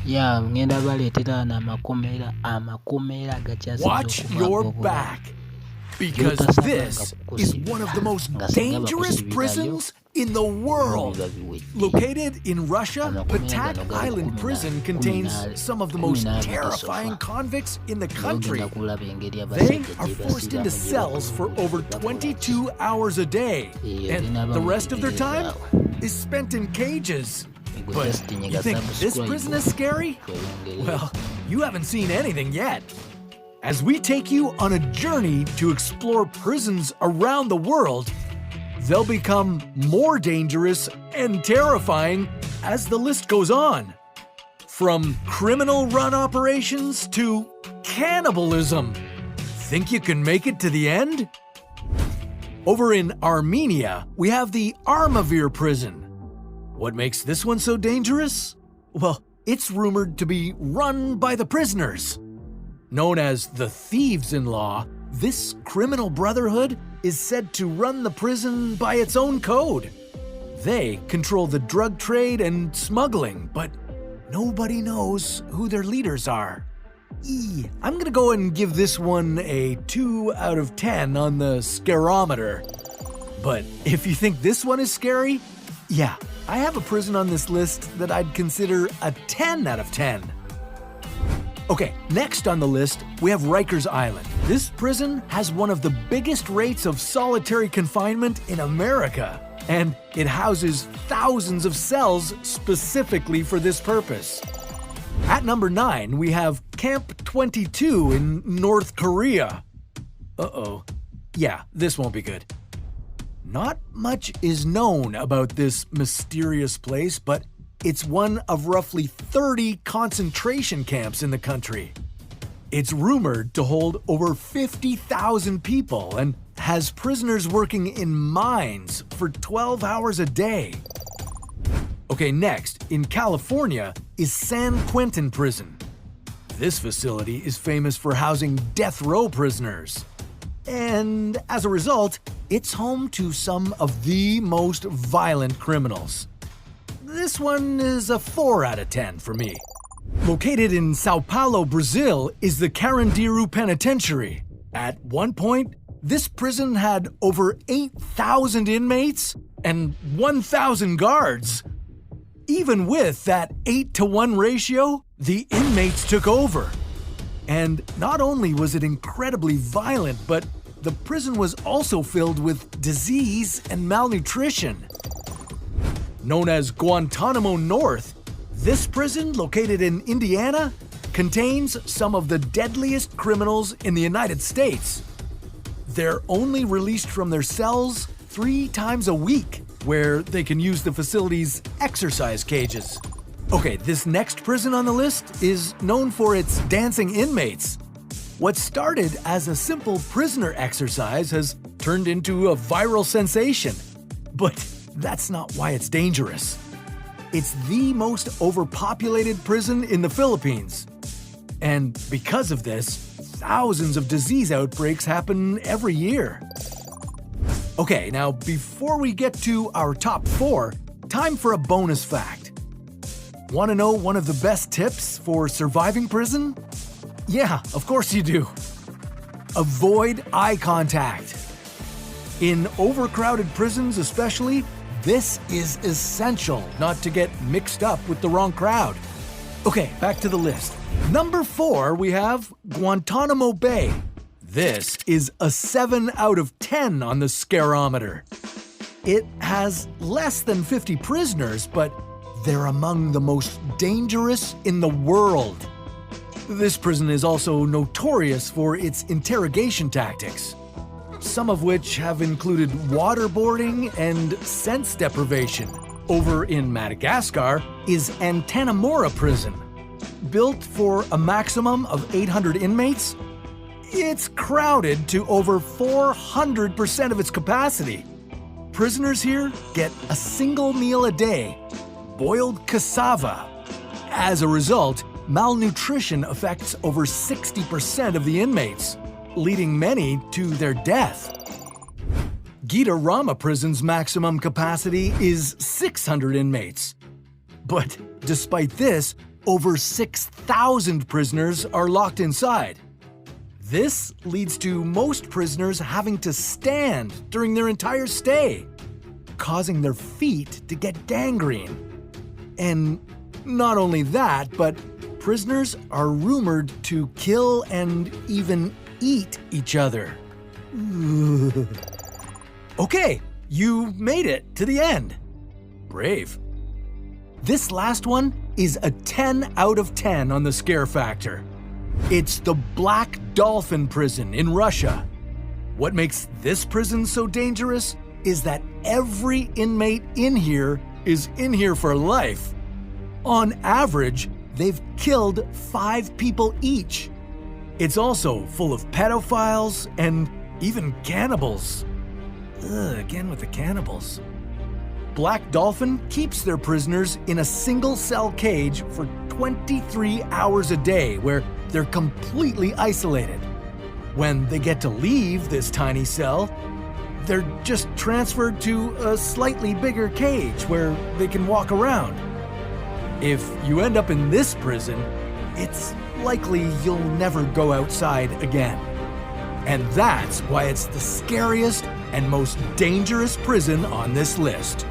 Yeah, ngenda baleetera n'amakomera agakyasinze Watch your back, because this is one of the most dangerous prisons in the world. Located in Russia, Patak Island Prison contains some of the most terrifying convicts in the country. They are forced into cells for over 22 hours a day, and the rest of their time is spent in cages. But you think this prison is scary? Well, you haven't seen anything yet. As we take you on a journey to explore prisons around the world, they'll become more dangerous and terrifying as the list goes on. From criminal-run operations to cannibalism. Think you can make it to the end? Over in Armenia, we have the Armavir prison. What makes this one so dangerous? Well, it's rumored to be run by the prisoners. Known as the Thieves-in-Law, this criminal brotherhood is said to run the prison by its own code. They control the drug trade and smuggling, but nobody knows who their leaders are. I'm gonna go and give this one a 2 out of 10 on the scarometer. But if you think this one is scary, yeah, I have a prison on this list that I'd consider a 10 out of 10. Okay, next on the list, we have Rikers Island. This prison has one of the biggest rates of solitary confinement in America, and it houses thousands of cells specifically for this purpose. At number 9, we have Camp 22 in North Korea. Yeah, this won't be good. Not much is known about this mysterious place, but it's one of roughly 30 concentration camps in the country. It's rumored to hold over 50,000 people and has prisoners working in mines for 12 hours a day. Okay, next, in California, is San Quentin Prison. This facility is famous for housing death row prisoners. And as a result, it's home to some of the most violent criminals. This one is a 4 out of 10 for me. Located in Sao Paulo, Brazil, is the Carandiru Penitentiary. At one point, this prison had over 8,000 inmates and 1,000 guards. Even with that 8-to-1 ratio, the inmates took over. And not only was it incredibly violent, but the prison was also filled with disease and malnutrition. Known as Guantanamo North, this prison, located in Indiana, contains some of the deadliest criminals in the United States. They're only released from their cells 3 times a week, where they can use the facility's exercise cages. Okay, this next prison on the list is known for its dancing inmates. What started as a simple prisoner exercise has turned into a viral sensation. But that's not why it's dangerous. It's the most overpopulated prison in the Philippines. And because of this, thousands of disease outbreaks happen every year. Okay, now before we get to our top 4, time for a bonus fact. Want to know one of the best tips for surviving prison? Yeah, of course you do. Avoid eye contact. In overcrowded prisons especially, this is essential not to get mixed up with the wrong crowd. Okay, back to the list. Number 4, we have Guantanamo Bay. This is a 7 out of 10 on the scarometer. It has less than 50 prisoners, but they're among the most dangerous in the world. This prison is also notorious for its interrogation tactics, some of which have included waterboarding and sense deprivation. Over in Madagascar is Antanamora Prison. Built for a maximum of 800 inmates, it's crowded to over 400% of its capacity. Prisoners here get a single meal a day, boiled cassava. As a result, malnutrition affects over 60% of the inmates, leading many to their death. Gitarama Prison's maximum capacity is 600 inmates. But despite this, over 6,000 prisoners are locked inside. This leads to most prisoners having to stand during their entire stay, causing their feet to get gangrene. And not only that, but prisoners are rumored to kill and even eat each other. Okay, you made it to the end. Brave. This last one is a 10 out of 10 on the scare factor. It's the Black Dolphin Prison in Russia. What makes this prison so dangerous is that every inmate in here is in here for life. On average, they've killed 5 people each. It's also full of pedophiles and even cannibals. Again with the cannibals. Black Dolphin keeps their prisoners in a single-cell cage for 23 hours a day where they're completely isolated. When they get to leave this tiny cell, they're just transferred to a slightly bigger cage where they can walk around. If you end up in this prison, it's likely you'll never go outside again. And that's why it's the scariest and most dangerous prison on this list.